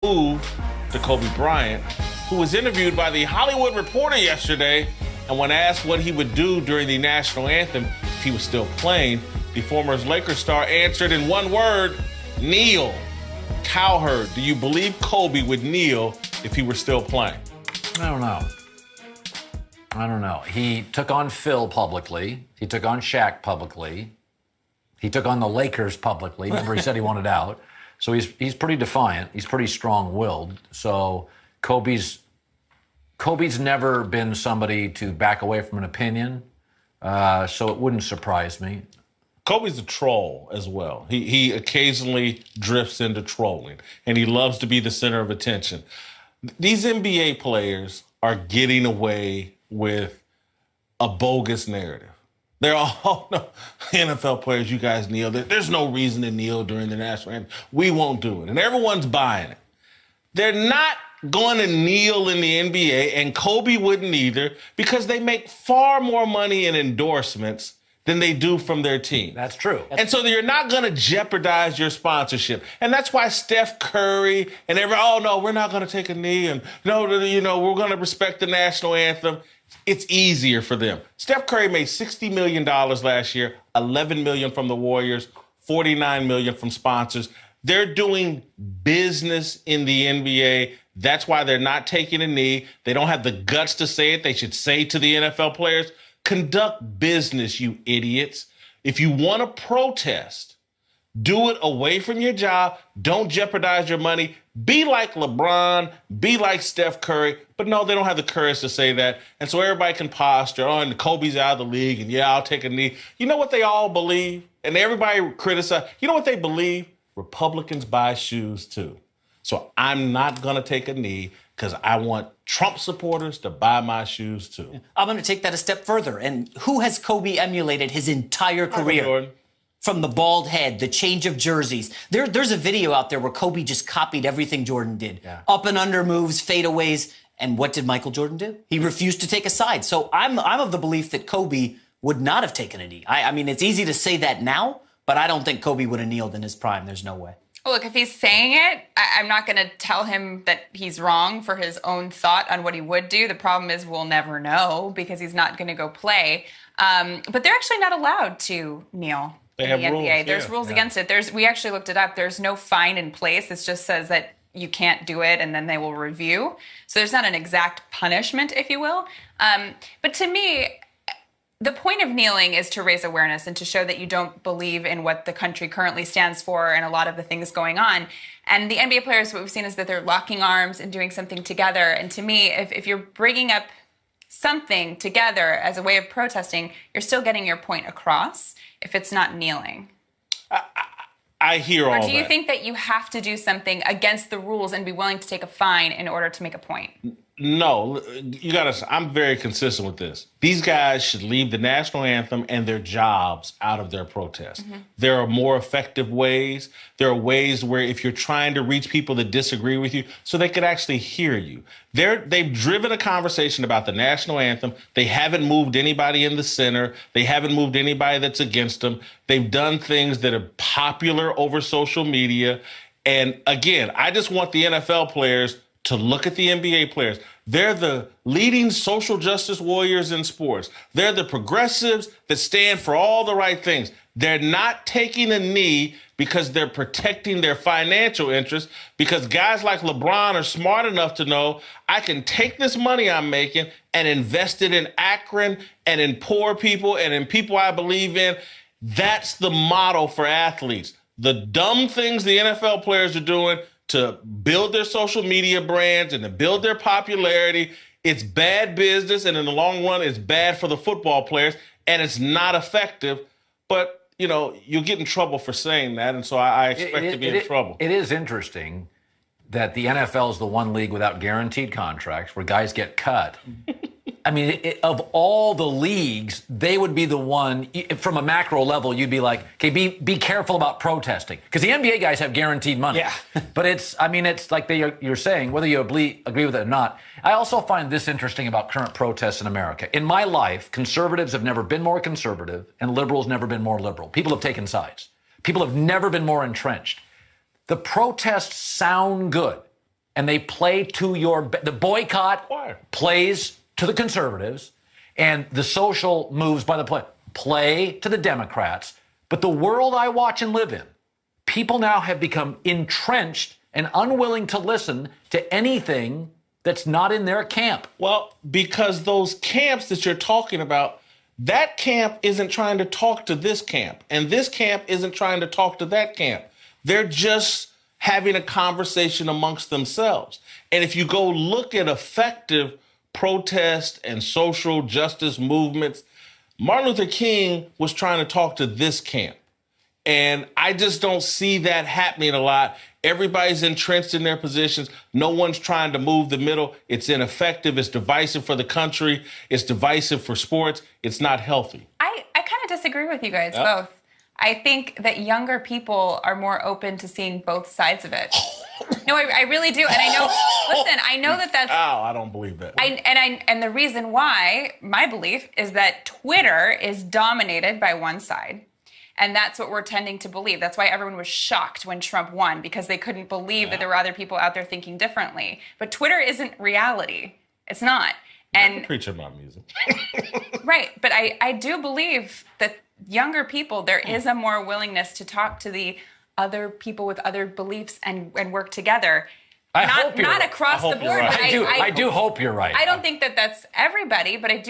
moved to Kobe Bryant, who was interviewed by the Hollywood Reporter yesterday, and when asked what he would do during the national anthem if he was still playing, the former Lakers star answered in one word, kneel. Cowherd, do you believe Kobe would kneel if he were still playing? I don't know. He took on Phil publicly. He took on Shaq publicly. He took on the Lakers publicly. Remember, he said he wanted out. So he's pretty defiant. He's pretty strong-willed. So Kobe's never been somebody to back away from an opinion. So it wouldn't surprise me. Kobe's a troll as well. He occasionally drifts into trolling, and he loves to be the center of attention. These NBA players are getting away with a bogus narrative. They're all, no, NFL players, you guys kneel. There's no reason to kneel during the national anthem. We won't do it. And everyone's buying it. They're not going to kneel in the NBA, and Kobe wouldn't either, because they make far more money in endorsements than they do from their team. That's true. And so you're not going to jeopardize your sponsorship. And that's why Steph Curry and oh, no, we're not going to take a knee. And no, we're going to respect the national anthem. It's easier for them. Steph Curry made $60 million last year, $11 million from the Warriors, $49 million from sponsors. They're doing business in the NBA. That's why they're not taking a knee. They don't have the guts to say it. They should say to the NFL players, conduct business, you idiots. If you want to protest, do it away from your job. Don't jeopardize your money. Be like LeBron. Be like Steph Curry. But no, they don't have the courage to say that. And so everybody can posture, oh, and Kobe's out of the league, and yeah, I'll take a knee. You know what they all believe? And everybody criticize. You know what they believe? Republicans buy shoes too. So I'm not going to take a knee because I want Trump supporters to buy my shoes too. I'm going to take that a step further. And who has Kobe emulated his entire career? From the bald head, the change of jerseys. There's a video out there where Kobe just copied everything Jordan did. Yeah. Up and under moves, fadeaways. And what did Michael Jordan do? He refused to take a side. So I'm of the belief that Kobe would not have taken a knee. I mean, it's easy to say that now, but I don't think Kobe would have kneeled in his prime. There's no way. Well, look, if he's saying it, I'm not going to tell him that he's wrong for his own thought on what he would do. The problem is we'll never know because he's not going to go play. But they're actually not allowed to kneel. They have in the NBA. rules. There's rules against it. We actually looked it up. There's no fine in place. It just says that you can't do it, and then they will review. So there's not an exact punishment, if you will. But to me, the point of kneeling is to raise awareness and to show that you don't believe in what the country currently stands for and a lot of the things going on. And the NBA players, what we've seen is that they're locking arms and doing something together. And to me, if you're bringing up something together as a way of protesting, you're still getting your point across if it's not kneeling. I hear all that. Or do you think that you have to do something against the rules and be willing to take a fine in order to make a point? No, I'm very consistent with this. These guys should leave the national anthem and their jobs out of their protest. Mm-hmm. There are more effective ways. There are ways where if you're trying to reach people that disagree with you so they could actually hear you. They've driven a conversation about the national anthem. They haven't moved anybody in the center. They haven't moved anybody that's against them. They've done things that are popular over social media. And again, I just want the NFL players to look at the NBA players. They're the leading social justice warriors in sports. They're the progressives that stand for all the right things. They're not taking a knee because they're protecting their financial interests, because guys like LeBron are smart enough to know I can take this money I'm making and invest it in Akron and in poor people and in people I believe in. That's the motto for athletes. The dumb things the NFL players are doing to build their social media brands and to build their popularity, it's bad business, and in the long run, it's bad for the football players, and it's not effective. But, you'll get in trouble for saying that, and so I expect to be in trouble. It is interesting that the NFL is the one league without guaranteed contracts where guys get cut. I mean, of all the leagues, they would be the one, from a macro level, you'd be like, okay, be careful about protesting. Because the NBA guys have guaranteed money. Yeah. But it's like you're saying, whether you agree with it or not. I also find this interesting about current protests in America. In my life, conservatives have never been more conservative and liberals never been more liberal. People have taken sides. People have never been more entrenched. The protests sound good. and they play to the boycott plays to the conservatives, and the social moves by the play to the Democrats. But the world I watch and live in, people now have become entrenched and unwilling to listen to anything that's not in their camp. Well, because those camps that you're talking about, that camp isn't trying to talk to this camp, and this camp isn't trying to talk to that camp. They're just having a conversation amongst themselves. And if you go look at effective protest and social justice movements, Martin Luther King was trying to talk to this camp. And I just don't see that happening a lot. Everybody's entrenched in their positions. No one's trying to move the middle. It's ineffective. It's divisive for the country. It's divisive for sports. It's not healthy. I kind of disagree with you guys both. I think that younger people are more open to seeing both sides of it. No, I really do. And I know, listen, I know that's... Ow, I don't believe that. And the reason why, my belief, is that Twitter is dominated by one side. And that's what we're tending to believe. That's why everyone was shocked when Trump won, because they couldn't believe that there were other people out there thinking differently. But Twitter isn't reality. It's not. And preaching about music. Right. But I do believe that younger people, there is a more willingness to talk to the other people with other beliefs and work together. I hope you're not right. across the board. Right. But I do hope you're right. I don't think that that's everybody, but I do